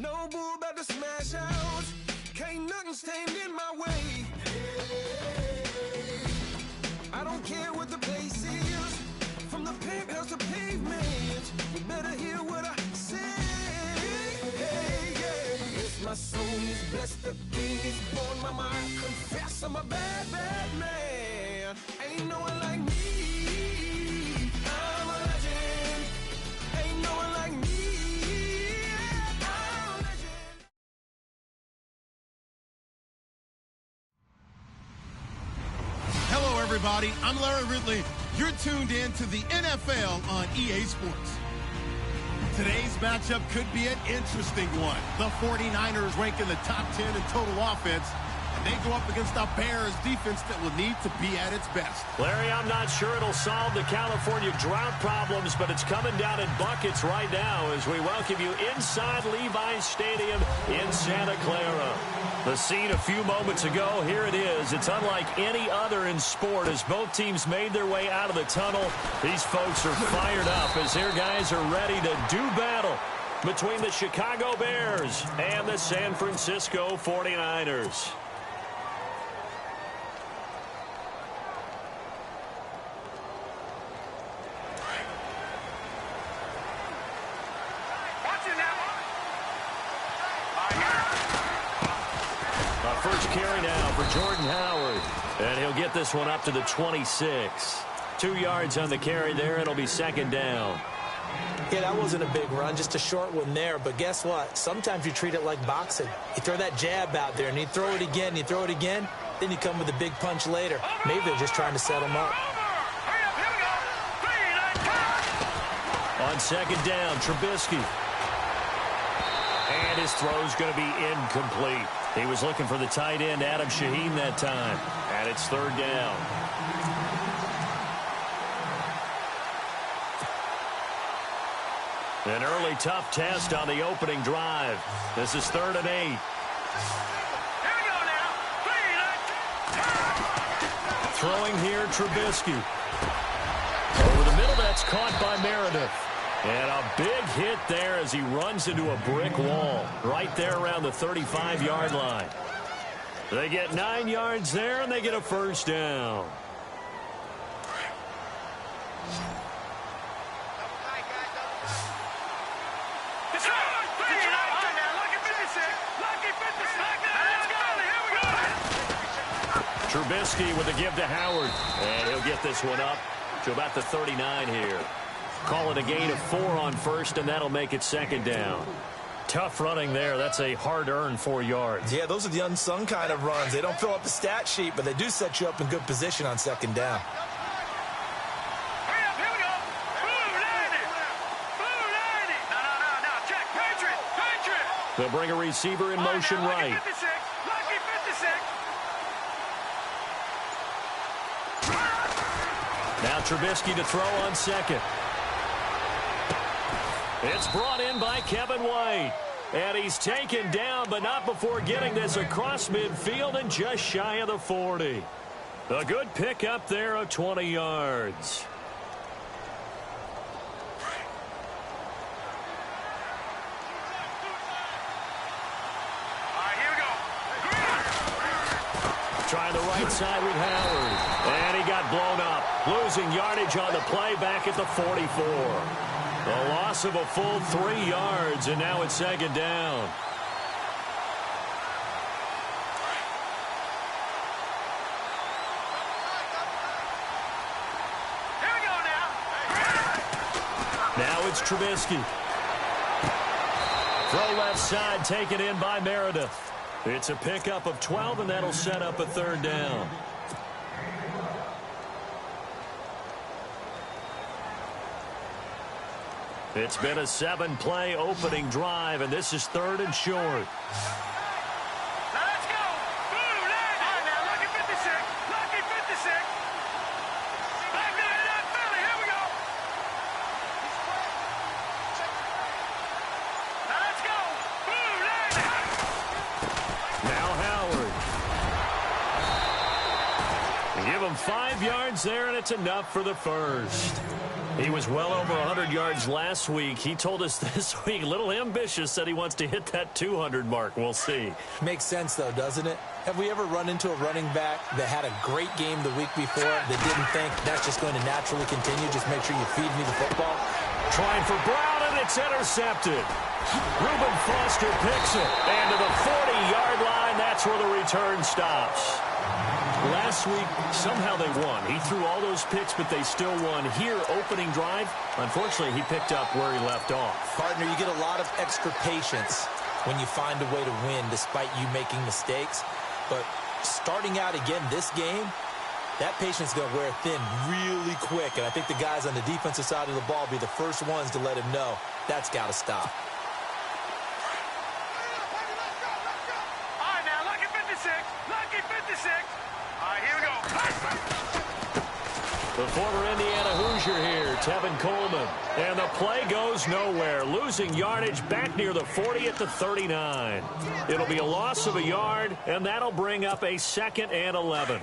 No bull about to smash out. Can't nothing stand in my way. I don't care what the place is. From the penthouse to pavement. You better hear what I say. Hey, yeah. Yes, my soul is blessed. The king is born. Mama, I confess I'm a bad, bad man. Ain't no one like me. I'm a legend. Ain't no one like me. Hello, everybody. I'm Larry Ridley. You're tuned in to the NFL on EA Sports. Today's matchup could be an interesting one. The 49ers rank in the top 10 in total offense, and they go up against the Bears defense that will need to be at its best. Larry, I'm not sure it'll solve the California drought problems, but it's coming down in buckets right now as we welcome you inside Levi's Stadium in Santa Clara. The scene a few moments ago, here it is. It's unlike any other in sport as both teams made their way out of the tunnel. These folks are fired up as their guys are ready to do battle between the Chicago Bears and the San Francisco 49ers. First carry now for Jordan Howard. And he'll get this one up to the 26. 2 yards on the carry there. It'll be second down. Yeah, that wasn't a big run, just a short one there. But guess what? Sometimes you treat it like boxing. You throw that jab out there, and you throw it again, you throw it again. Then you come with a big punch later. Maybe they're just trying to set him up. On second down, Trubisky. And his throw's going to be incomplete. He was looking for the tight end, Adam Shaheen, that time. And it's third down. An early tough test on the opening drive. This is 3rd and 8. Throwing here, Trubisky. Over the middle, that's caught by Meredith. And a big hit there as he runs into a brick wall right there around the 35-yard line. They get 9 yards there, and they get a first down. Trubisky with a give to Howard. And he'll get this one up to about the 39 here. Call it a gain of 4 on first, and that'll make it second down. Tough running there. That's a hard-earned 4 yards. Yeah, those are the unsung kind of runs. They don't fill up the stat sheet, but they do set you up in good position on second down. They'll bring a receiver in motion right. Now Trubisky to throw on second. It's brought in by Kevin White. And he's taken down, but not before getting this across midfield and just shy of the 40. A good pickup there of 20 yards. Trying the right side with Howard. And he got blown up. Losing yardage on the play back at the 44. A loss of a full 3 yards, and now it's second down. Here we go now. Now it's Trubisky. Throw left side taken in by Meredith. It's a pickup of 12, and that'll set up a third down. It's been a 7-play opening drive, and this is 3rd and short. Now let's go. Boom, land it. Now lucky 56. Lucky 56. Back there in that Philly. Here we go. Now let's go. Boom, land it. Now Howard. Give him 5 yards there, and it's enough for the first. He was well over 100 yards last week. He told us this week, a little ambitious, said he wants to hit that 200 mark. We'll see. Makes sense, though, doesn't it? Have we ever run into a running back that had a great game the week before that didn't think that's just going to naturally continue? Just make sure you feed me the football. Trying for Brown, and it's intercepted. Reuben Foster picks it. And to the 40-yard line, that's where the return stops. Last week, somehow they won. He threw all those picks, but they still won. Here, opening drive, unfortunately, he picked up where he left off. Partner, you get a lot of extra patience when you find a way to win despite you making mistakes. But starting out again this game, that patience is going to wear thin really quick. And I think the guys on the defensive side of the ball will be the first ones to let him know that's got to stop. All right, now, lucky 56. Lucky 56. All right, here we go. The former Indiana Hoosier here, Tevin Coleman. And the play goes nowhere. Losing yardage back near the 40 at the 39. It'll be a loss of a yard, and that'll bring up a 2nd and 11.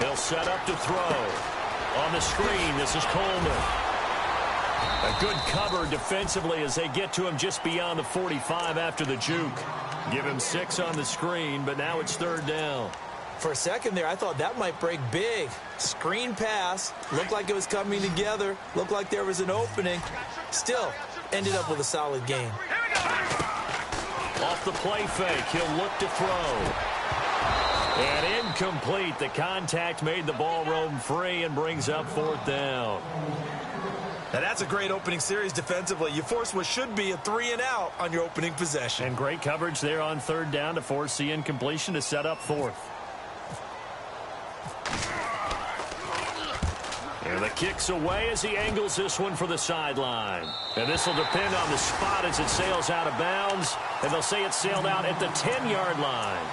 They'll set up to throw. On the screen, this is Coleman. A good cover defensively as they get to him just beyond the 45 after the juke. Give him 6 on the screen, but now it's 3rd down. For a second there, I thought that might break big. Screen pass. Looked like it was coming together. Looked like there was an opening. Still, ended up with a solid game. Off the play fake, he'll look to throw. And incomplete. The contact made the ball roam free and brings up 4th down. Now that's a great opening series defensively. You force what should be a 3-and-out on your opening possession. And great coverage there on 3rd down to force the incompletion to set up 4th. And the kick's away as he angles this one for the sideline. And this will depend on the spot as it sails out of bounds. And they'll say it sailed out at the 10-yard line.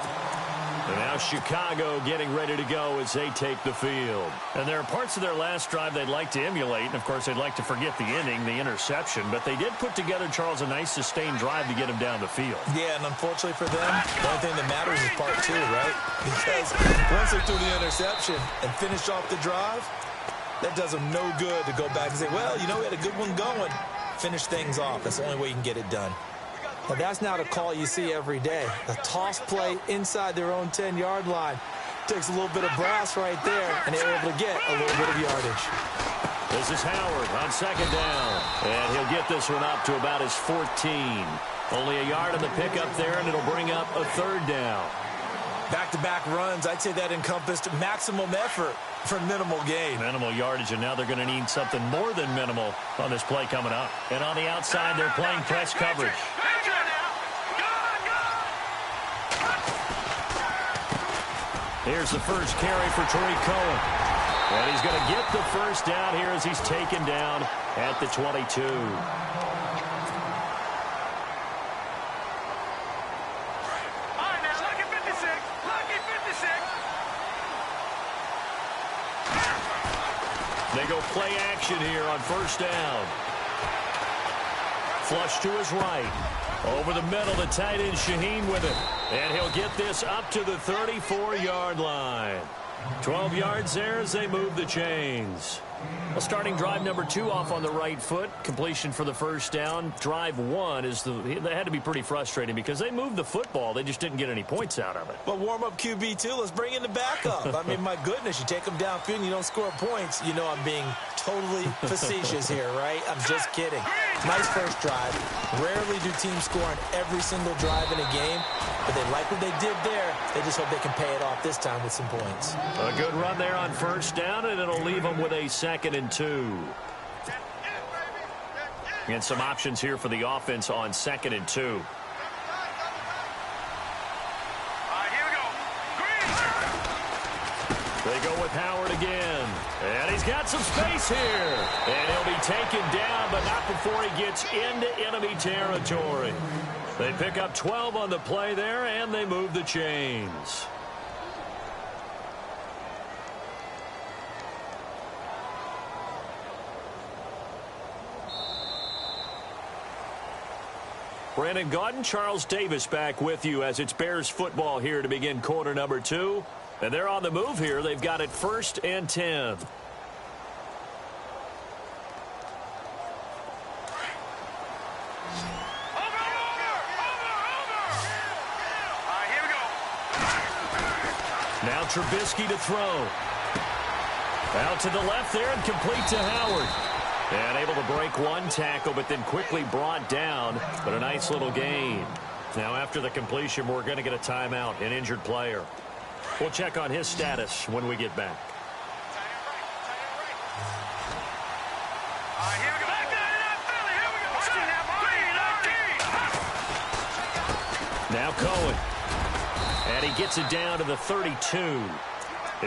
And now Chicago getting ready to go as they take the field. And there are parts of their last drive they'd like to emulate. And, of course, they'd like to forget the inning, the interception. But they did put together, Charles, a nice sustained drive to get him down the field. Yeah, and unfortunately for them, the only thing that matters is part 2, right? Because once they threw the interception and finished off the drive, that does them no good to go back and say, well, you know, we had a good one going. Finish things off. That's the only way you can get it done. Now, that's not a call you see every day. A toss play inside their own 10-yard line. Takes a little bit of brass right there, and they're able to get a little bit of yardage. This is Howard on 2nd down. And he'll get this one up to about his 14. Only a yard on the pickup there, and it'll bring up a 3rd down. Back-to-back runs, I'd say that encompassed maximum effort for minimal gain. Minimal yardage, and now they're going to need something more than minimal on this play coming up. And on the outside, they're playing press coverage. Here's the first carry for Tariq Cohen. And he's going to get the first down here as he's taken down at the 22. All right, now, lucky 56. Lucky 56. They go play action here on 1st down. Flush to his right. Over the middle, the tight end Shaheen with it. And he'll get this up to the 34-yard line. 12 yards there as they move the chains. Well, starting drive number 2 off on the right foot. Completion for the first down. Drive 1 is they had to be pretty frustrating because they moved the football. They just didn't get any points out of it. But warm-up QB, too. Let's bring in the backup. I mean, my goodness, you take them downfield and you don't score points. You know I'm being totally facetious here, right? I'm just kidding. Nice first drive. Rarely do teams score on every single drive in a game, but they like what they did there. They just hope they can pay it off this time with some points. A good run there on 1st down, and it'll leave them with a 2nd and 2. And some options here for the offense on 2nd and 2. All right, here we go. They go with Howard again. And he's got some space here. And he'll be taken down, but not before he gets into enemy territory. They pick up 12 on the play there, and they move the chains. Brandon Gaudin, Charles Davis back with you as it's Bears football here to begin quarter number 2. And they're on the move here. They've got it 1st and 10. Now Trubisky to throw. Out to the left there and complete to Howard. And able to break one tackle, but then quickly brought down. But a nice little gain. Now after the completion, we're going to get a timeout, an injured player. We'll check on his status when we get back. Now Cohen. And he gets it down to the 32.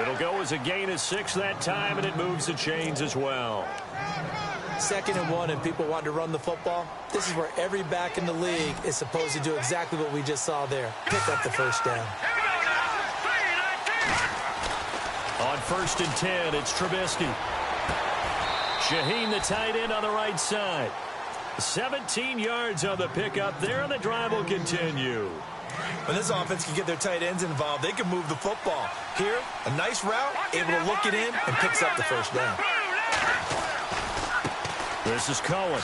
It'll go as a gain of 6 that time, and it moves the chains as well. 2nd and 1, and people want to run the football. This is where every back in the league is supposed to do exactly what we just saw there. Pick up the first down. On 1st and 10, it's Trubisky. Shaheen, the tight end, on the right side. 17 yards on the pickup there, and the drive will continue. When this offense can get their tight ends involved, they can move the football. Here, a nice route, able to look it in, and picks up the first down. This is Cohen.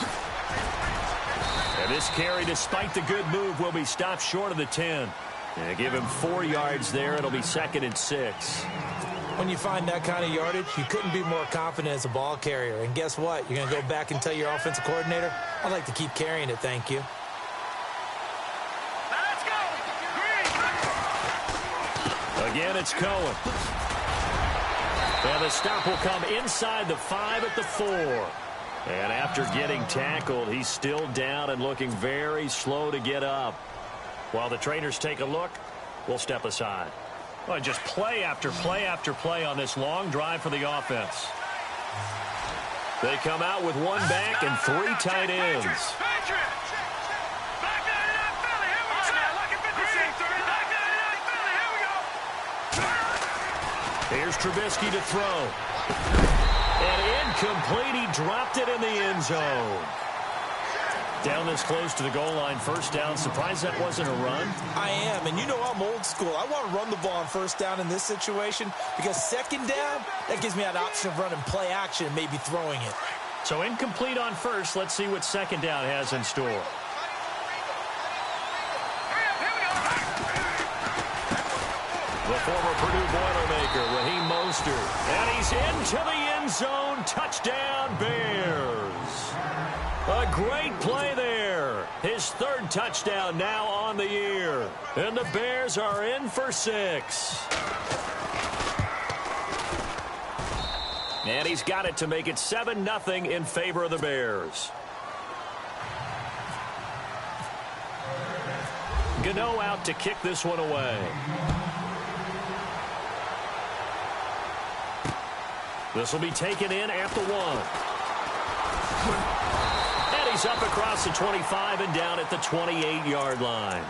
And this carry, despite the good move, will be stopped short of the 10. And give him 4 yards there. It'll be 2nd and 6. When you find that kind of yardage, you couldn't be more confident as a ball carrier. And guess what? You're going to go back and tell your offensive coordinator, I'd like to keep carrying it, thank you. Again, it's Cohen. And the stop will come inside the 5 at the 4. And after getting tackled, he's still down and looking very slow to get up. While the trainers take a look, we'll step aside. Well, just play after play after play on this long drive for the offense. They come out with 1 back and 3 tight ends. Here's Trubisky to throw. And incomplete. He dropped it in the end zone. Down this close to the goal line, first down. Surprised that wasn't a run? I am, and you know I'm old school. I want to run the ball on first down in this situation because 2nd down, that gives me an option of running play action and maybe throwing it. So incomplete on first. Let's see what 2nd down has in store. The former Purdue Boilermaker, Raheem Mostert. And he's into the end zone. Touchdown, Bears. A great play there. His 3rd touchdown now on the year. And the Bears are in for 6. And he's got it to make it 7-0 in favor of the Bears. Gano out to kick this one away. This will be taken in at the 1. And he's up across the 25 and down at the 28-yard line.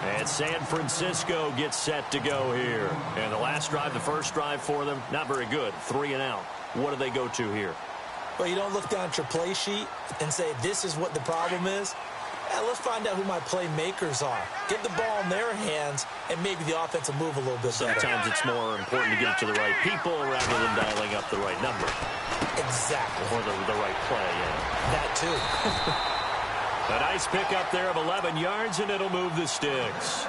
And San Francisco gets set to go here. And the last drive, the first drive for them, not very good. 3 and out. What do they go to here? Well, you don't look down at your play sheet and say, this is what the problem is. Let's find out who my playmakers are. Get the ball in their hands, and maybe the offense will move a little bit better. Sometimes it's more important to get it to the right people rather than dialing up the right number. Exactly. Or the right play, yeah. That too. A nice pickup there of 11 yards, and it'll move the sticks.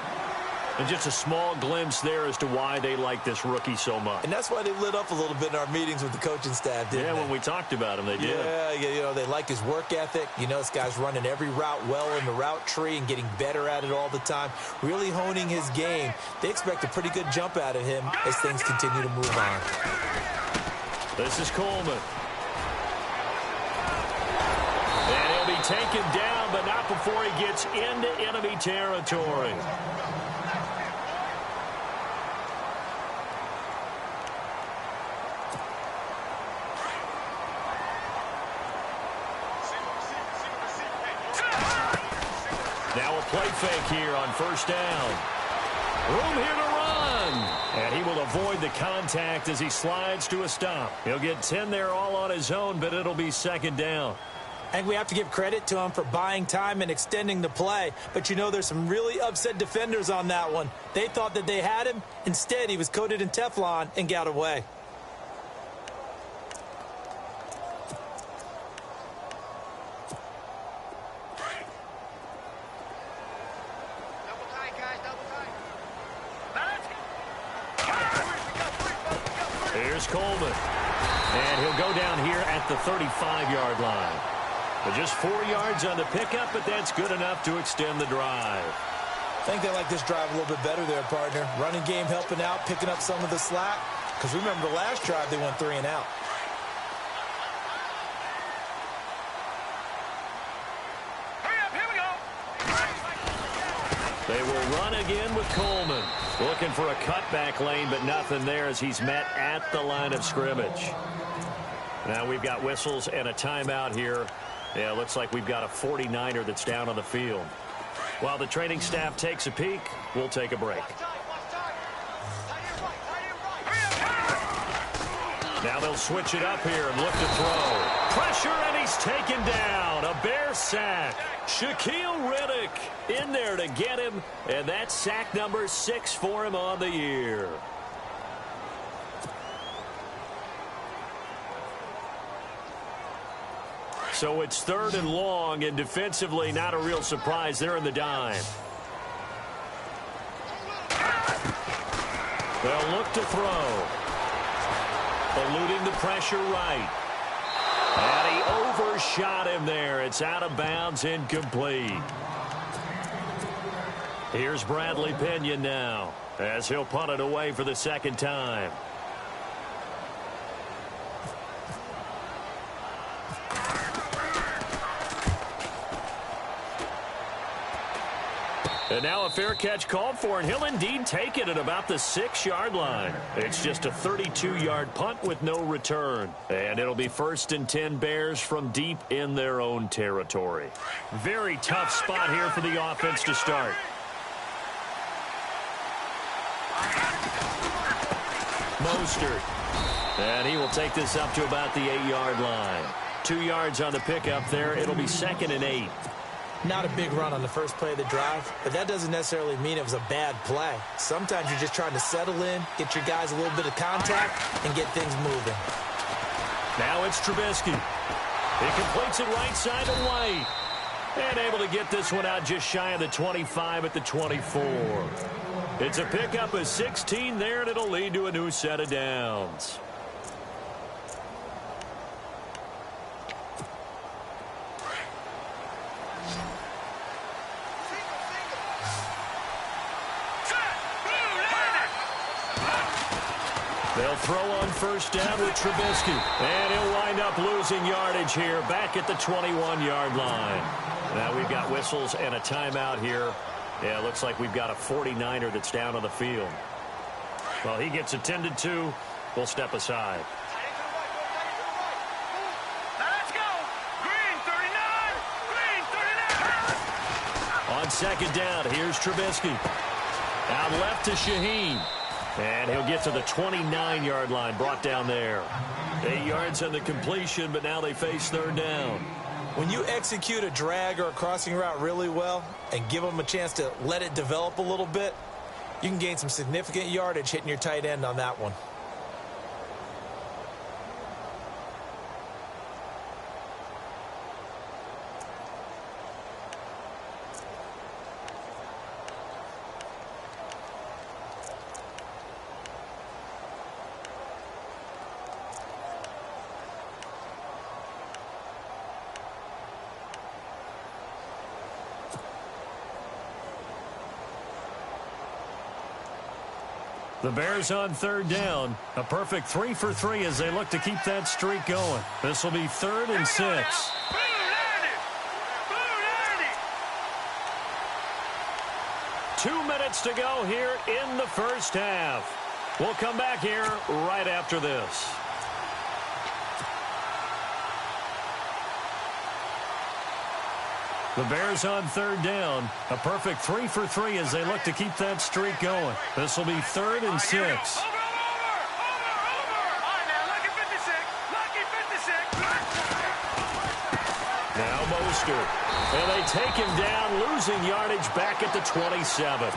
And just a small glimpse there as to why they like this rookie so much. And that's why they lit up a little bit in our meetings with the coaching staff, didn't they? Yeah, when we talked about him, they did. Yeah, you know, they like his work ethic. You know, this guy's running every route well in the route tree and getting better at it all the time, really honing his game. They expect a pretty good jump out of him as things continue to move on. This is Coleman. And he'll be taken down, but not before he gets into enemy territory. Now a play fake here on first down. Room here to run. And he will avoid the contact as he slides to a stop. He'll get 10 there all on his own, but it'll be 2nd down. I think we have to give credit to him for buying time and extending the play. But, you know, there's some really upset defenders on that one. They thought that they had him. Instead, he was coated in Teflon and got away. Here's Coleman. And he'll go down here at the 35-yard line. But just 4 yards on the pickup, but that's good enough to extend the drive. I think they like this drive a little bit better there, partner. Running game helping out, picking up some of the slack. Because remember the last drive, they went 3 and out. Hurry up, here we go. They will run again with Coleman. Looking for a cutback lane, but nothing there as he's met at the line of scrimmage. Now we've got whistles and a timeout here. Yeah, looks like we've got a 49er that's down on the field. While the training staff takes a peek, we'll take a break. Now they'll switch it up here and look to throw. Pressure, and he's taken down. A Bear sack. Shaquille Riddick in there to get him, and that's sack number 6 for him on the year. So it's 3rd and long, and defensively not a real surprise. They're in the dime. They'll look to throw. Eluding the pressure right. And he overshot him there. It's out of bounds, incomplete. Here's Bradley Pinion now as he'll punt it away for the 2nd time. And now a fair catch called for, and he'll indeed take it at about the 6-yard line. It's just a 32-yard punt with no return. And it'll be 1st and 10 Bears from deep in their own territory. Very tough spot here for the offense to start. Mostert. And he will take this up to about the 8-yard line. 2 yards on the pickup there. It'll be 2nd and 8. Not a big run on the first play of the drive, but that doesn't necessarily mean it was a bad play. Sometimes you're just trying to settle in, get your guys a little bit of contact, and get things moving. Now it's Trubisky. He completes it right side to White. And able to get this one out just shy of the 25 at the 24. It's a pickup of 16 there, and it'll lead to a new set of downs. They'll throw on 1st down with Trubisky. And he'll wind up losing yardage here back at the 21-yard line. Now we've got whistles and a timeout here. Yeah, it looks like we've got a 49er that's down on the field. Well, he gets attended to. We'll step aside. Let's go. Green 39. Green 39. On 2nd down, here's Trubisky. Out left to Shaheen. And he'll get to the 29-yard line, brought down there. 8 yards on the completion, but now they face 3rd down. When you execute a drag or a crossing route really well and give them a chance to let it develop a little bit, you can gain some significant yardage hitting your tight end on that one. The Bears on 3rd down. A perfect 3 for 3 as they look to keep that streak going. This will be 3rd and 6. 2 minutes to go here in the 1st half. We'll come back here right after this. The Bears on 3rd down. A perfect 3 for 3 as they look to keep that streak going. This will be 3rd and 6. Over. All right, now, lucky 56. Lucky 56. Now Mostert. And they take him down, losing yardage back at the 27.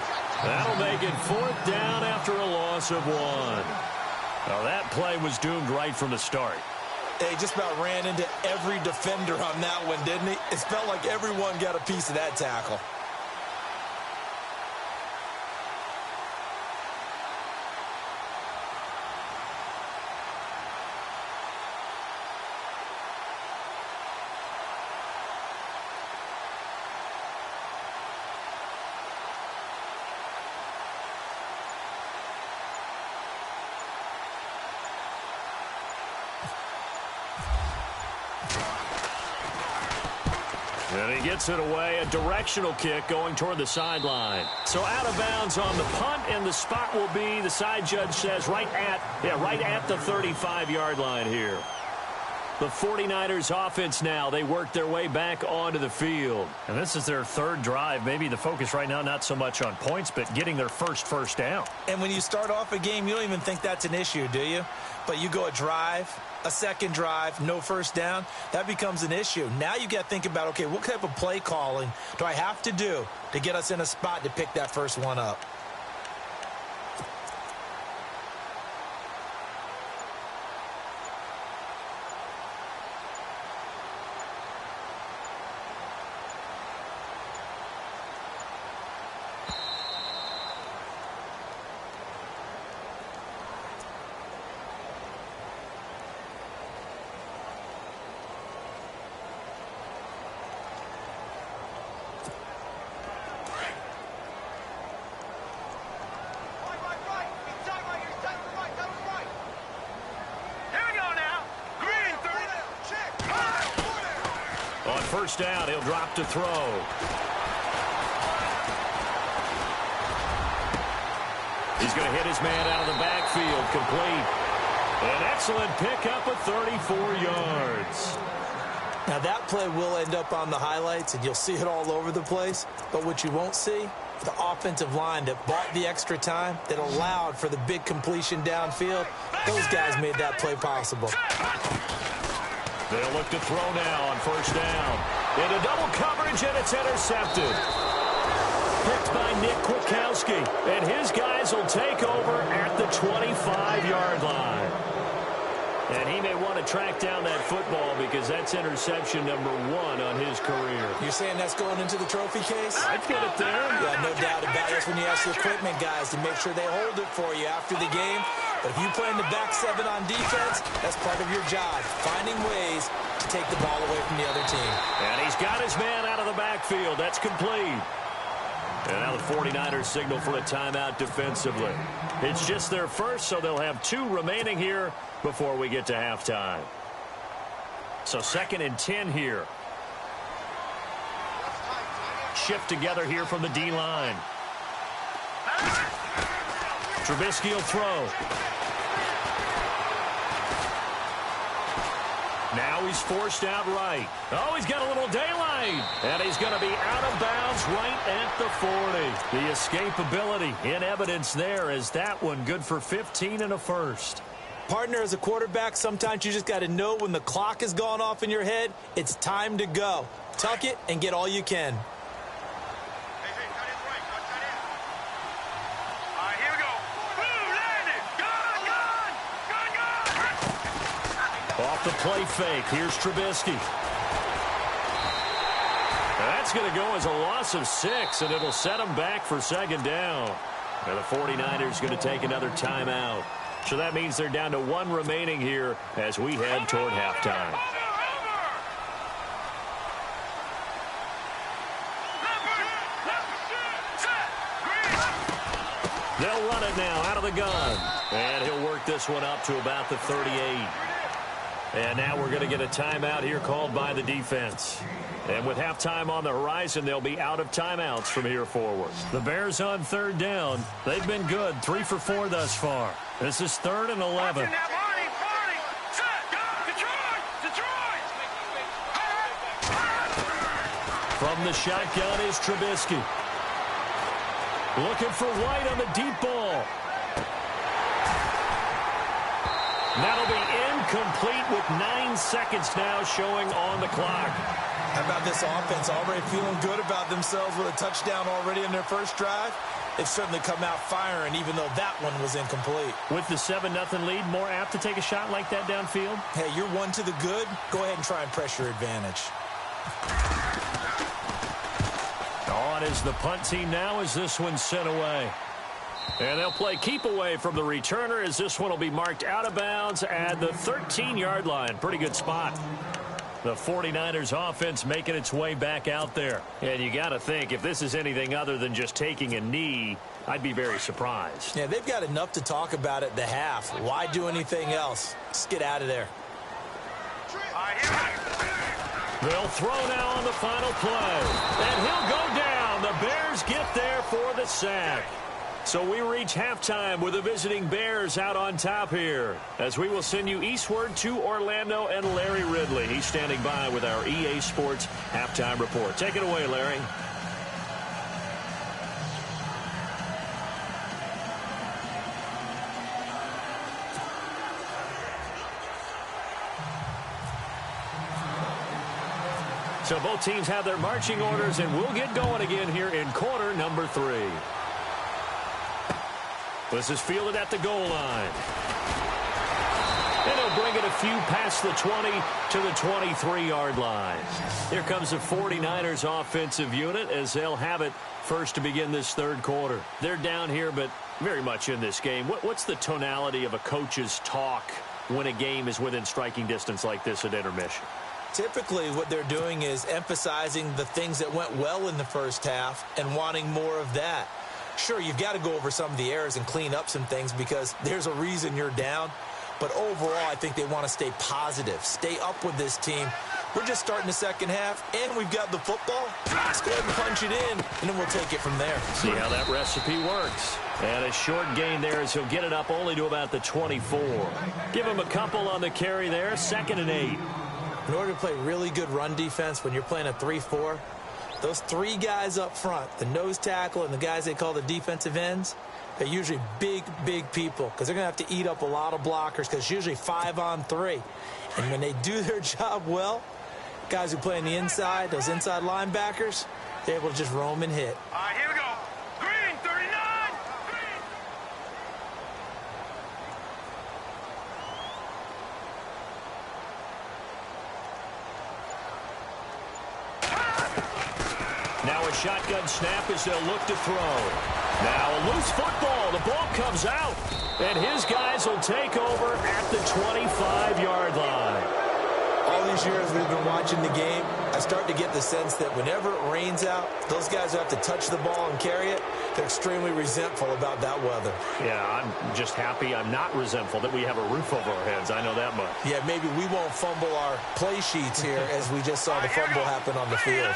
That'll make it 4th down after a loss of 1. Now that play was doomed right from the start. He just about ran into every defender on that one, didn't he? It felt like everyone got a piece of that tackle. And he gets it away, a directional kick going toward the sideline. So out of bounds on the punt, and the spot will be, the side judge says, right at the 35-yard line here. The 49ers offense now, they work their way back onto the field. And this is their 3rd drive. Maybe the focus right now not so much on points, but getting their first down. And when you start off a game, you don't even think that's an issue, do you? But you go a drive, a second drive, no first down, that becomes an issue. Now you got to think about, okay, what type of play calling do I have to do to get us in a spot to pick that first one up? First down, he'll drop to throw. He's going to hit his man out of the backfield, complete. An excellent pickup of 34 yards. Now that play will end up on the highlights, and you'll see it all over the place. But what you won't see, the offensive line that bought the extra time, that allowed for the big completion downfield, those guys made that play possible. They'll look to throw now on first down. Into double coverage, and it's intercepted. Picked by Nick Kwiatkowski, and his guys will take over at the 25-yard line. And he may want to track down that football because that's interception number 1 on his career. You're saying that's going into the trophy case? I'd put it there. Yeah, no doubt about it. That's when you ask the equipment guys to make sure they hold it for you after the game. But if you play in the back 7 on defense, that's part of your job, finding ways to take the ball away from the other team. And he's got his man out of the backfield. That's complete. And now the 49ers signal for a timeout defensively. It's just their first, so they'll have 2 remaining here before we get to halftime. So 2nd and 10 here. Shift together here from the D-line. Trubisky will throw. Now he's forced out right. Oh, he's got a little daylight. And he's going to be out of bounds right at the 40. The escapability in evidence there as that one good for 15 and a first. Partner, as a quarterback, sometimes you just got to know when the clock has gone off in your head, it's time to go. Tuck it and get all you can. Off the play fake, here's Trubisky. That's going to go as a loss of 6, and it'll set them back for 2nd down. And the 49ers going to take another timeout. So that means they're down to 1 remaining here as we head toward halftime. They'll run it now out of the gun. And he'll work this one up to about the 38. And now we're going to get a timeout here called by the defense. And with halftime on the horizon, they'll be out of timeouts from here forward. The Bears on 3rd down. They've been good, 3 for 4 thus far. This is 3rd and 11. From the shotgun is Trubisky. Looking for White on the deep ball. That'll be incomplete with 9 seconds now showing on the clock. How about this offense? Already feeling good about themselves with a touchdown already in their first drive. They've certainly come out firing, even though that one was incomplete. With the 7-0 lead, more apt to take a shot like that downfield? Hey, you're one to the good. Go ahead and try and press your advantage. On is the punt team now as this one's sent away. And they'll play keep away from the returner as this one will be marked out of bounds at the 13-yard line. Pretty good spot. The 49ers offense making its way back out there. And you got to think, if this is anything other than just taking a knee, I'd be very surprised. Yeah, they've got enough to talk about at the half. Why do anything else? Just get out of there. They'll throw now on the final play. And he'll go down. The Bears get there for the sack. So we reach halftime with the visiting Bears out on top here, as we will send you eastward to Orlando and Larry Ridley. He's standing by with our EA Sports halftime report. Take it away, Larry. So both teams have their marching orders, and we'll get going again here in quarter number 3. This is fielded at the goal line. And he'll bring it a few past the 20 to the 23-yard line. Here comes the 49ers offensive unit as they'll have it first to begin this third quarter. They're down here, but very much in this game. What's the tonality of a coach's talk when a game is within striking distance like this at intermission? Typically, what they're doing is emphasizing the things that went well in the first half and wanting more of that. Sure, you've got to go over some of the errors and clean up some things because there's a reason you're down. But overall, I think they want to stay positive, stay up with this team. We're just starting the second half, and we've got the football. Let's go ahead and punch it in, and then we'll take it from there. See how that recipe works. And a short gain there as he'll get it up only to about the 24. Give him a couple on the carry there, 2nd and 8. In order to play really good run defense when you're playing a 3-4, those 3 guys up front, the nose tackle and the guys they call the defensive ends, they're usually big, big people because they're going to have to eat up a lot of blockers because it's usually 5 on 3. And when they do their job well, guys who play on the inside, those inside linebackers, they're able to just roam and hit. All right, here we go. Green, 39. Now a shotgun snap as they'll look to throw. Now a loose football. The ball comes out. And his guys will take over at the 25-yard line. All these years we've been watching the game, I start to get the sense that whenever it rains out, those guys who have to touch the ball and carry it, they're extremely resentful about that weather. Yeah, I'm just happy I'm not resentful that we have a roof over our heads. I know that much. Yeah, maybe we won't fumble our play sheets here as we just saw the fumble happen on the field.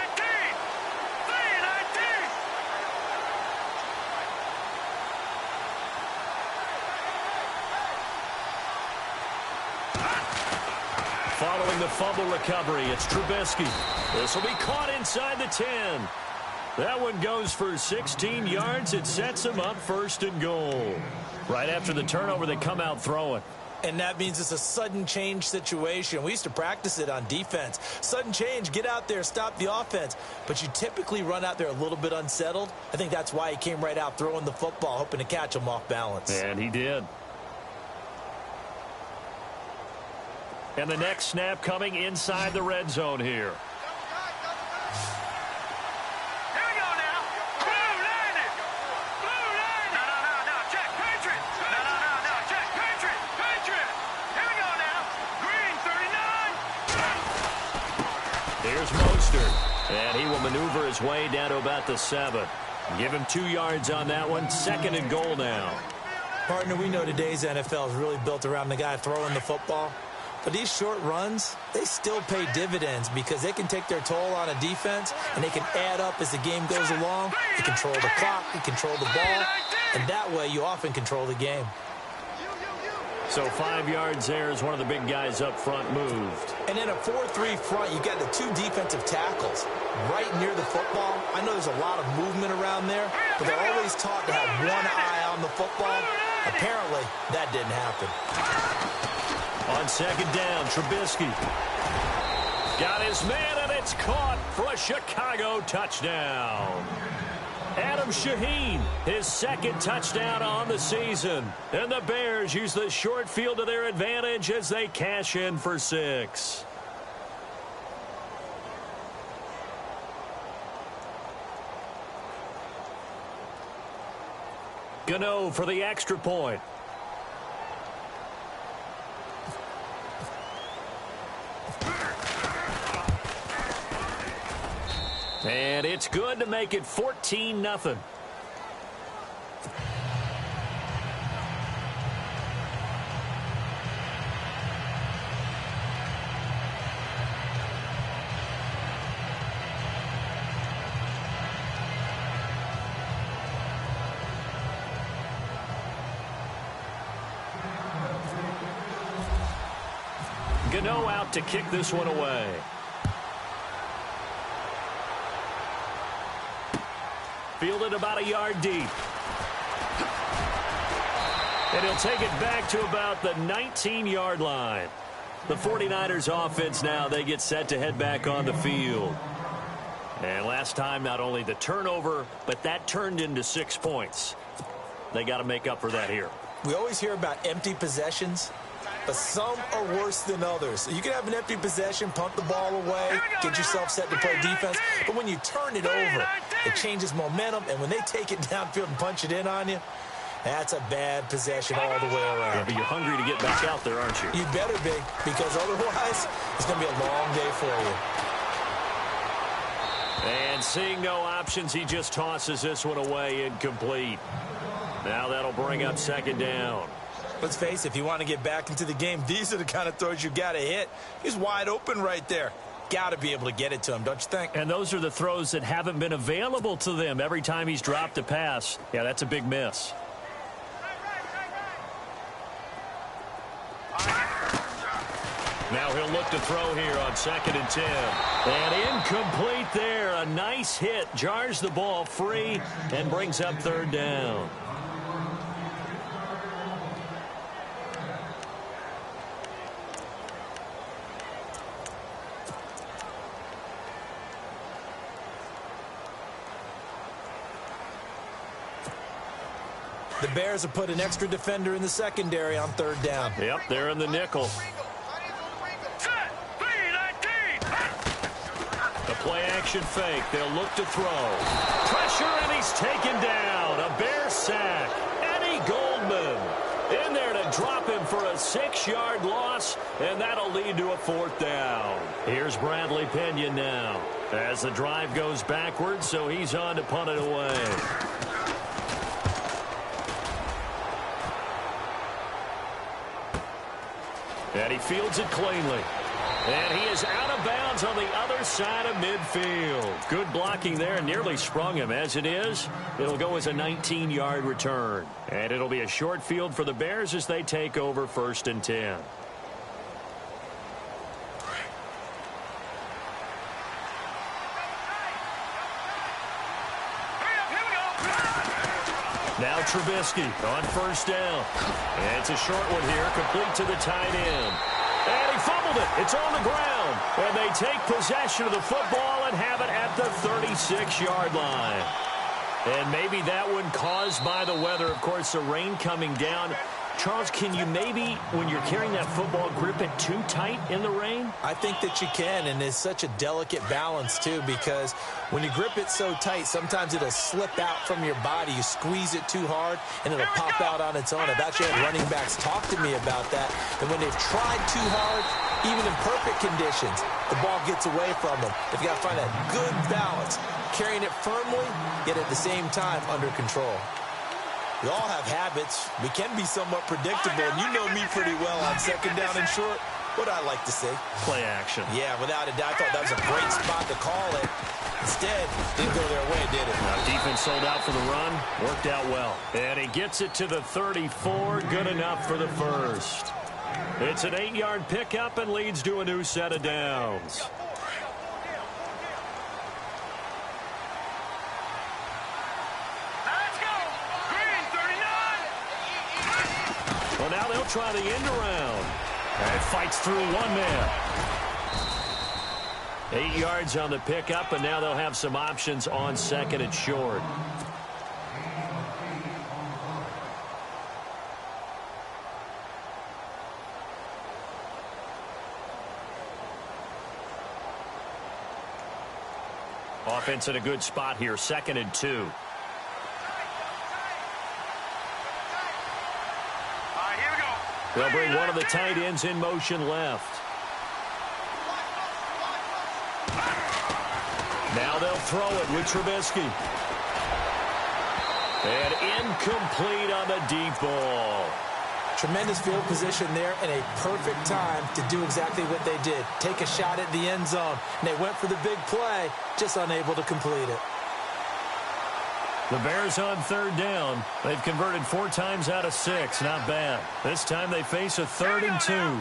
Following the fumble recovery, it's Trubisky. This will be caught inside the 10. That one goes for 16 yards. It sets him up 1st and goal. Right after the turnover, they come out throwing. And that means it's a sudden change situation. We used to practice it on defense. Sudden change, get out there, stop the offense. But you typically run out there a little bit unsettled. I think that's why he came right out throwing the football, hoping to catch him off balance. And he did. And the next snap coming inside the red zone here. Here we go now. Blue landed. Blue landed. No. Check. Patriot. No. Check. Patriot. Here we go now. Green, 39. Here's Mostert. And he will maneuver his way down to about the 7. Give him 2 yards on that one. 2nd and goal now. Partner, we know today's NFL is really built around the guy throwing the football. But these short runs, they still pay dividends because they can take their toll on a defense and they can add up as the game goes along. You control the clock, you control the ball, and that way you often control the game. So 5 yards there as one of the big guys up front moved. And in a 4-3 front, you've got the 2 defensive tackles right near the football. I know there's a lot of movement around there, but they're always taught to have one eye on the football. Apparently, that didn't happen. On second down, Trubisky. Got his man, and it's caught for a Chicago touchdown. Adam Shaheen, his second touchdown on the season. And the Bears use the short field to their advantage as they cash in for 6. Gano for the extra point. And it's good to make it 14-0. Gano out to kick this one away. Fielded about a yard deep. And he'll take it back to about the 19-yard line. The 49ers offense now, they get set to head back on the field. And last time, not only the turnover, but that turned into 6 points. They got to make up for that here. We always hear about empty possessions, but some are worse than others. You can have an empty possession, punt the ball away, get yourself set to play defense. But when you turn it over, it changes momentum. And when they take it downfield and punch it in on you, that's a bad possession all the way around. Yeah, but you're hungry to get back out there, aren't you? You better be, because otherwise it's going to be a long day for you. And seeing no options, he just tosses this one away, incomplete. Now that'll bring up second down. Let's face it, if you want to get back into the game, these are the kind of throws you got to hit. He's wide open right there. Got to be able to get it to him, don't you think? And those are the throws that haven't been available to them every time he's dropped a pass. Yeah, that's a big miss. Now he'll look to throw here on 2nd and 10. And incomplete there. A nice hit. Jars the ball free and brings up 3rd down. The Bears have put an extra defender in the secondary on 3rd down. Yep, they're in the nickel. The play-action fake. They'll look to throw. Pressure, and he's taken down. A Bear sack. Eddie Goldman in there to drop him for a 6-yard loss, and that'll lead to a 4th down. Here's Bradley Pinion now as the drive goes backwards, so he's on to punt it away. And he fields it cleanly. And he is out of bounds on the other side of midfield. Good blocking there, nearly sprung him. As it is, it'll go as a 19-yard return. And it'll be a short field for the Bears as they take over 1st and 10. Now Trubisky on 1st down. And it's a short one here, complete to the tight end. And he fumbled it. It's on the ground. And they take possession of the football and have it at the 36-yard line. And maybe that one caused by the weather. Of course, the rain coming down. Charles, can you maybe, when you're carrying that football, grip it too tight in the rain? I think that you can, and it's such a delicate balance, too, because when you grip it so tight, sometimes it'll slip out from your body. You squeeze it too hard, and it'll pop out on its own. I've actually had running backs talk to me about that, and when they've tried too hard, even in perfect conditions, the ball gets away from them. They've got to find that good balance, carrying it firmly, yet at the same time under control. We all have habits. We can be somewhat predictable, and you know me pretty well on 2nd down and short. What I like to say. Play action. Yeah, without a doubt. I thought that was a great spot to call it. Instead, didn't go their way, did it? Now, defense sold out for the run. Worked out well. And he gets it to the 34. Good enough for the 1st. It's an 8-yard pickup and leads to a new set of downs. Well, now they'll try the end around. And fights through one man. 8 yards on the pickup, and now they'll have some options on 2nd and short. Offense in a good spot here, 2nd and 2. All right, here we go. They'll bring one of the tight ends in motion left. Now they'll throw it with Trubisky. And incomplete on the deep ball. Tremendous field position there and a perfect time to do exactly what they did. Take a shot at the end zone. And they went for the big play, just unable to complete it. The Bears on 3rd down. They've converted 4 times out of 6. Not bad. This time they face a 3rd and 2. Green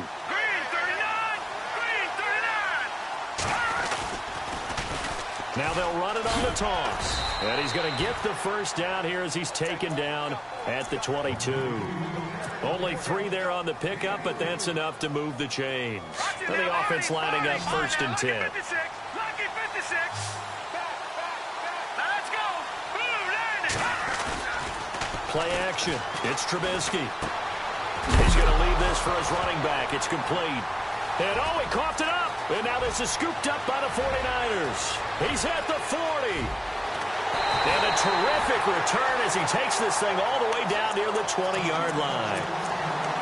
39! Green 39! Now they'll run it on the toss. And he's going to get the first down here as he's taken down at the 22. Only 3 there on the pickup, but that's enough to move the chains. And the offense lining up 1st and 10. Lucky 56. Now let's go. Blue landing. Play action. It's Trubisky. He's going to leave this for his running back. It's complete. And oh, he coughed it up. And now this is scooped up by the 49ers. He's at the 40. And a terrific return as he takes this thing all the way down near the 20-yard line.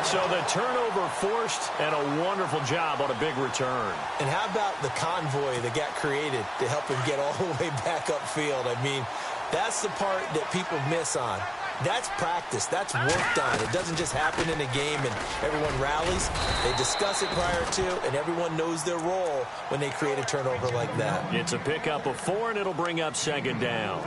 So the turnover forced and a wonderful job on a big return. And how about the convoy that got created to help him get all the way back upfield? I mean, that's the part that people miss on. That's practice. That's worked on. It doesn't just happen in a game and everyone rallies. They discuss it prior to, and everyone knows their role when they create a turnover like that. It's a pickup of 4, and it'll bring up 2nd down.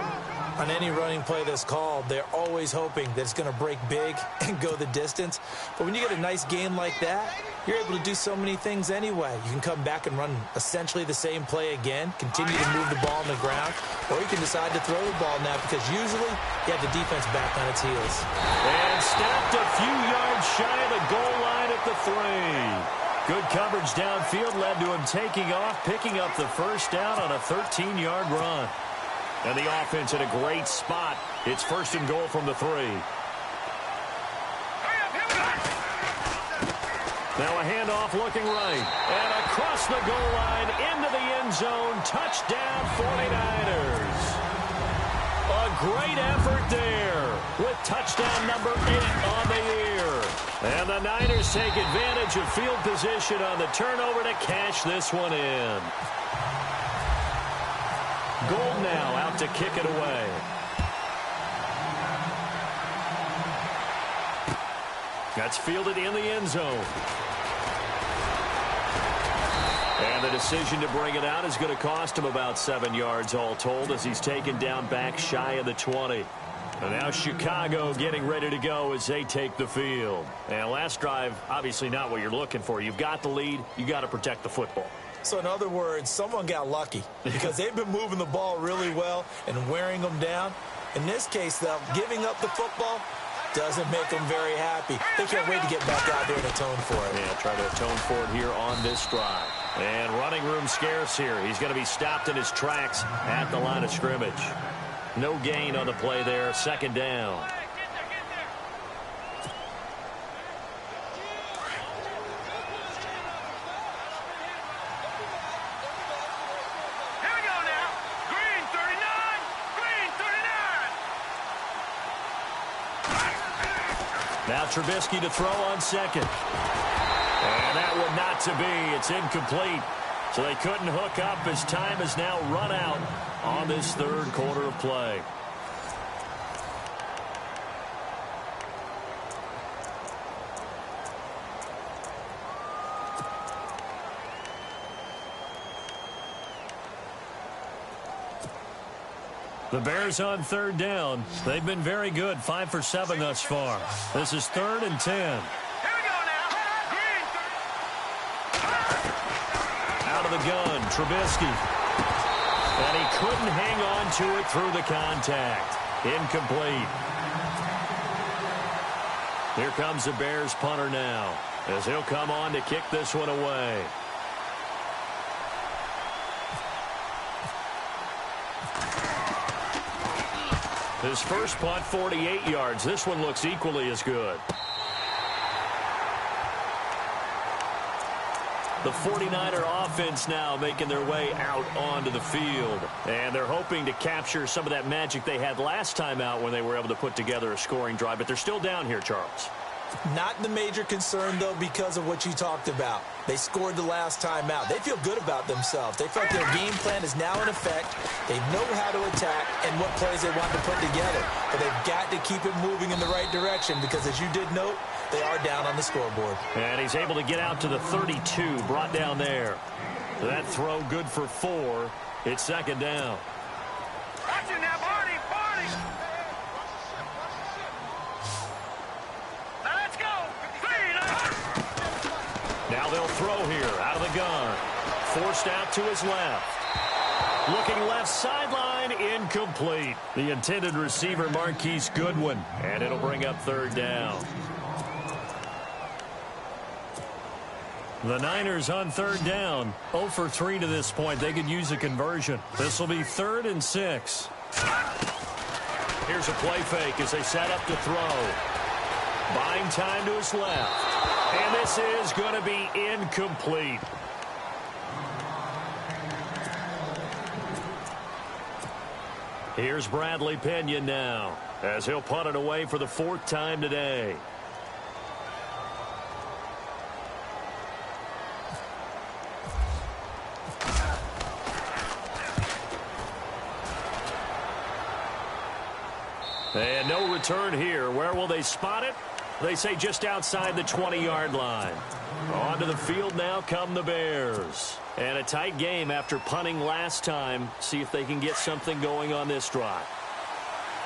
On any running play that's called, they're always hoping that it's going to break big and go the distance. But when you get a nice game like that, you're able to do so many things anyway. You can come back and run essentially the same play again, continue to move the ball on the ground, or you can decide to throw the ball now because usually you have the defense back on its heels. And stopped a few yards shy of the goal line at the 3. Good coverage downfield led to him taking off, picking up the first down on a 13-yard run. And the offense in a great spot. It's 1st and goal from the 3. Now a handoff looking right. And across the goal line into the end zone. Touchdown 49ers. A great effort there with touchdown number 8 on the year. And the Niners take advantage of field position on the turnover to cash this one in. Gold now out to kick it away. That's fielded in the end zone. And the decision to bring it out is going to cost him about 7 yards all told as he's taken down back shy of the 20. And now Chicago getting ready to go as they take the field. And last drive, obviously not what you're looking for. You've got the lead. You got to protect the football. So in other words, someone got lucky because they've been moving the ball really well and wearing them down. In this case, though, giving up the football doesn't make them very happy. They can't wait to get back out there and atone for it. Yeah, try to atone for it here on this drive. And running room scarce here. He's going to be stopped in his tracks at the line of scrimmage. No gain on the play there. 2nd down. Now Trubisky to throw on 2nd. And that one not to be. It's incomplete. So they couldn't hook up as time is now run out on this 3rd quarter of play. The Bears on 3rd down. They've been very good, 5 for 7 thus far. This is 3rd and 10. Here we go now. Green. Out of the gun, Trubisky. And he couldn't hang on to it through the contact. Incomplete. Here comes the Bears punter now, as he'll come on to kick this one away. His first punt, 48 yards. This one looks equally as good. The 49er offense now making their way out onto the field. And they're hoping to capture some of that magic they had last time out when they were able to put together a scoring drive. But they're still down here, Charles. Not the major concern, though, because of what you talked about. They scored the last time out. They feel good about themselves. They feel like their game plan is now in effect. They know how to attack and what plays they want to put together. But they've got to keep it moving in the right direction because, as you did note, they are down on the scoreboard. And he's able to get out to the 32, brought down there. That throw good for 4. It's second down. Watch it now, Barney. Let's go. Now they'll throw here out of the gun. Forced out to his left. Looking left sideline, incomplete. The intended receiver, Marquise Goodwin. And it'll bring up third down. The Niners on third down. 0 for 3 to this point. They could use a conversion. This will be 3rd and 6. Here's a play fake as they set up to throw. Buying time to his left. And this is going to be incomplete. Here's Bradley Pena now, as he'll punt it away for the 4th time today. And no return here. Where will they spot it? They say just outside the 20-yard line. Onto the field now come the Bears. And a tight game after punting last time. See if they can get something going on this drive.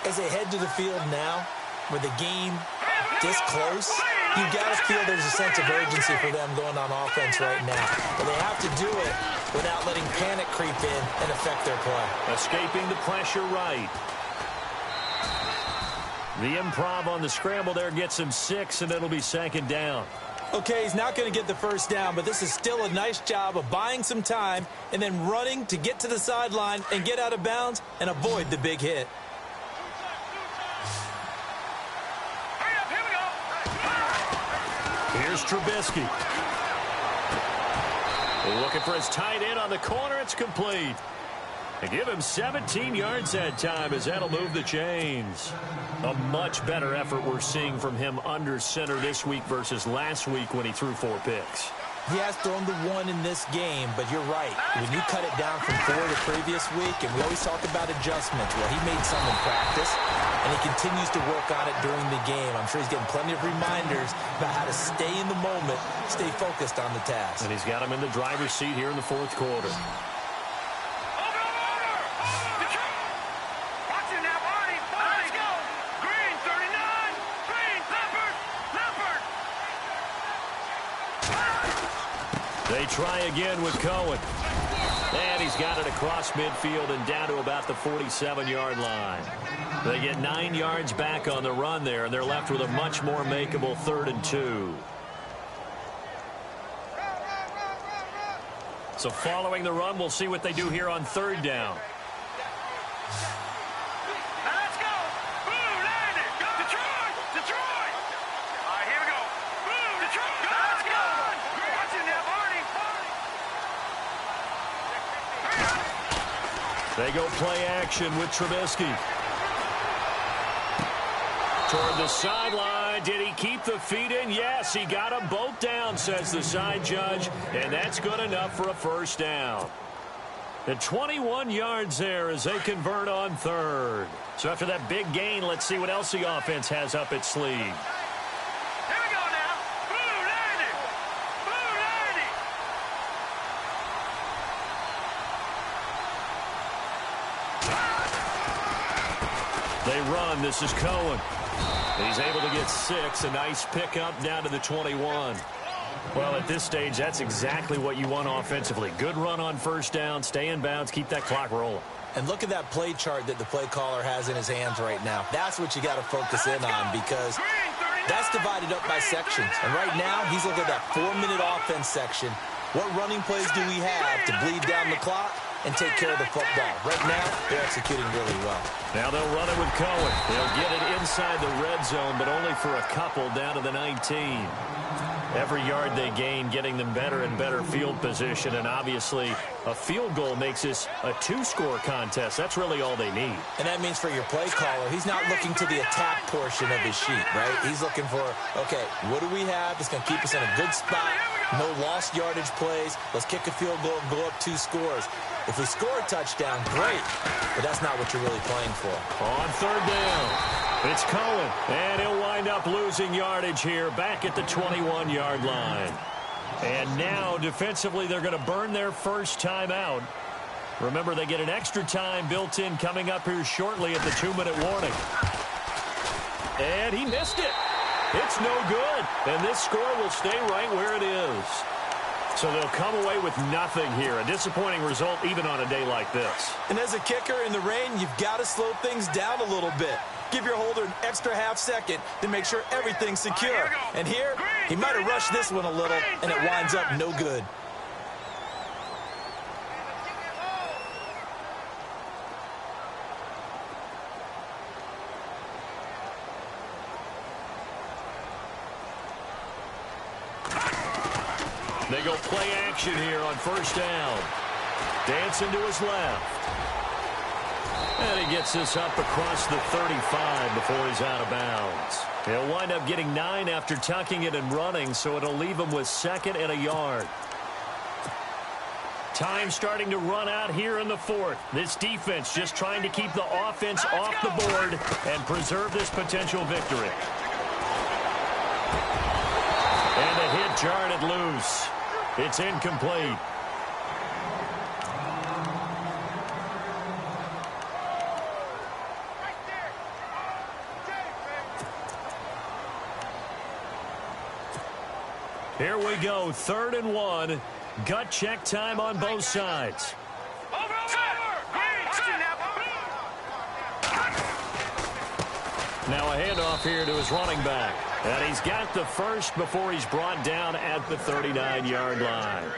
As they head to the field now, with the game this close, you got to feel there's a sense of urgency for them going on offense right now. But they have to do it without letting panic creep in and affect their play. Escaping the pressure right. The improv on the scramble there gets him 6, and it'll be second down. Okay, he's not going to get the first down, but this is still a nice job of buying some time and then running to get to the sideline and get out of bounds and avoid the big hit. Here's Trubisky. Looking for his tight end on the corner. It's complete. They give him 17 yards that time as that'll move the chains. A much better effort we're seeing from him under center this week versus last week when he threw 4 picks. He has thrown the 1 in this game, but you're right. When you cut it down from 4 the previous week, and we always talk about adjustments, well, he made some in practice, and he continues to work on it during the game. I'm sure he's getting plenty of reminders about how to stay in the moment, stay focused on the task. And he's got him in the driver's seat here in the 4th quarter. They try again with Cohen. And he's got it across midfield and down to about the 47-yard line. They get 9 yards back on the run there, and they're left with a much more makeable 3rd and 2. So following the run, we'll see what they do here on 3rd down. They go play action with Trubisky. Toward the sideline. Did he keep the feet in? Yes, he got them both down, says the side judge. And that's good enough for a first down. And 21 yards there as they convert on 3rd. So after that big gain, let's see what else the offense has up its sleeve. They run. This is Cohen. He's able to get 6. A nice pickup down to the 21. Well, at this stage, that's exactly what you want offensively. Good run on first down. Stay in bounds. Keep that clock rolling. And look at that play chart that the play caller has in his hands right now. That's what you got to focus in on because That's divided up by sections. And right now, he's looking at that 4-minute offense section. What running plays do we have to bleed down the clock and take care of the football? Right now, they're executing really well. Now they'll run it with Cohen. They'll get it inside the red zone, but only for a couple down to the 19. Every yard they gain, getting them better and better field position, and obviously a field goal makes this a 2-score contest. That's really all they need. And that means for your play caller, he's not looking to the attack portion of his sheet, right? He's looking for, okay, what do we have that's going to keep us in a good spot? No lost yardage plays. Let's kick a field goal and go up 2 scores. If we score a touchdown, great, but that's not what you're really playing for. On third down. It's Cohen, and he'll wind up losing yardage here back at the 21-yard line. And now, defensively, they're going to burn their first time out. Remember, they get an extra time built in coming up here shortly at the 2-minute warning. And he missed it. It's no good. And this score will stay right where it is. So they'll come away with nothing here. A disappointing result even on a day like this. And as a kicker in the rain, you've got to slow things down a little bit. Give your holder an extra half-second to make sure everything's secure. And here, he might have rushed this one a little, and it winds up no good. They go play action here on first down. Dancing to his left. And he gets this up across the 35 before he's out of bounds. He'll wind up getting 9 after tucking it and running, so it'll leave him with 2nd and a yard. Time starting to run out here in the 4th. This defense just trying to keep the offense off the board and preserve this potential victory. And the hit jarred it loose. It's incomplete. Here we go, 3rd and 1. Gut check time on both sides. Now a handoff here to his running back. And he's got the first before he's brought down at the 39-yard line.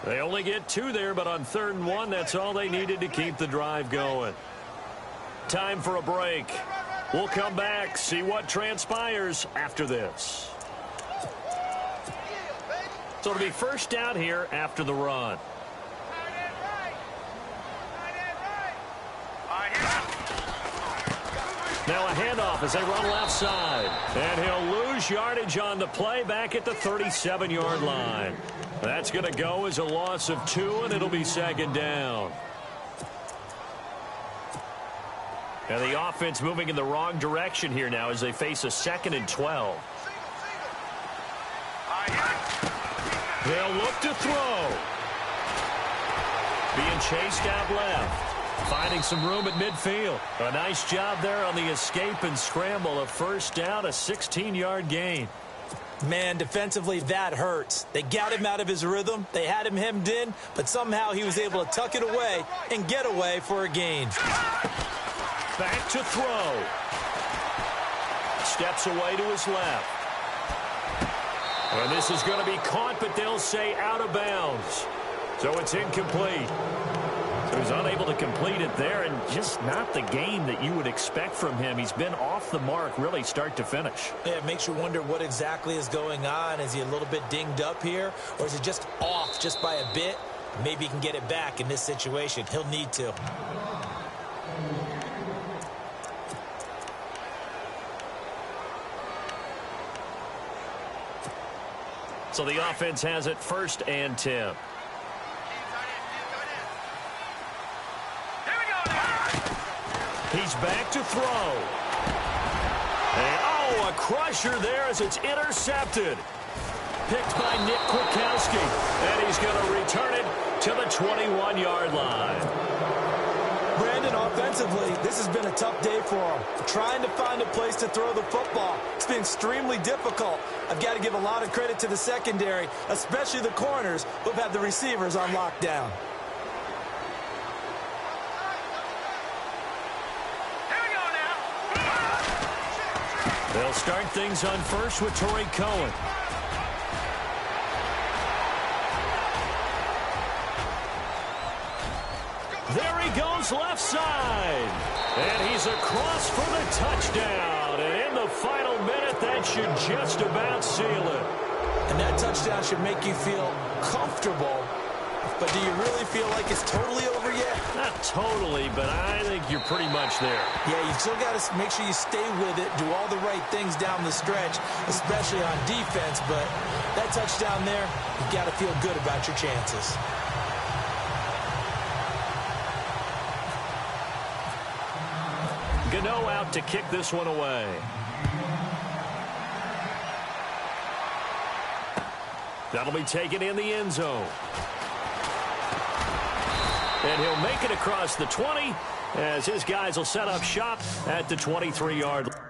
They only get 2 there, but on 3rd and 1, that's all they needed to keep the drive going. Time for a break. We'll come back, see what transpires after this. So it'll be first down here after the run. Now a handoff as they run left side. And he'll lose yardage on the play back at the 37-yard line. That's going to go as a loss of 2, and it'll be 2nd down. And the offense moving in the wrong direction here now as they face a 2nd and 12. They'll look to throw. Being chased out left. Finding some room at midfield. A nice job there on the escape and scramble. A first down, a 16-yard gain. Man, defensively, that hurts. They got him out of his rhythm. They had him hemmed in, but somehow he was able to tuck it away and get away for a gain. Back to throw. Steps away to his left. And this is going to be caught, but they'll say out of bounds. So it's incomplete. So he's unable to complete it there, and just not the game that you would expect from him. He's been off the mark really start to finish. Yeah, it makes you wonder what exactly is going on. Is he a little bit dinged up here, or is it just off just by a bit? Maybe he can get it back in this situation. He'll need to. So the offense has it 1st and 10. He's back to throw. And, a crusher there as it's intercepted. Picked by Nick Kwiatkowski. And he's going to return it to the 21-yard line. Brandon, offensively, this has been a tough day for him. Trying to find a place to throw the football. It's been extremely difficult. I've got to give a lot of credit to the secondary, especially the corners who've had the receivers on lockdown. They'll start things on first with Torrey Cohen. There he goes left side. And he's across for the touchdown. And in the final minute, that should just about seal it. And that touchdown should make you feel comfortable. But do you really feel like it's totally over yet? Not totally, but I think you're pretty much there. Yeah, you still got to make sure you stay with it, do all the right things down the stretch, especially on defense. But that touchdown there, you got to feel good about your chances. Gano out to kick this one away. That'll be taken in the end zone. And he'll make it across the 20 as his guys will set up shop at the 23-yard line.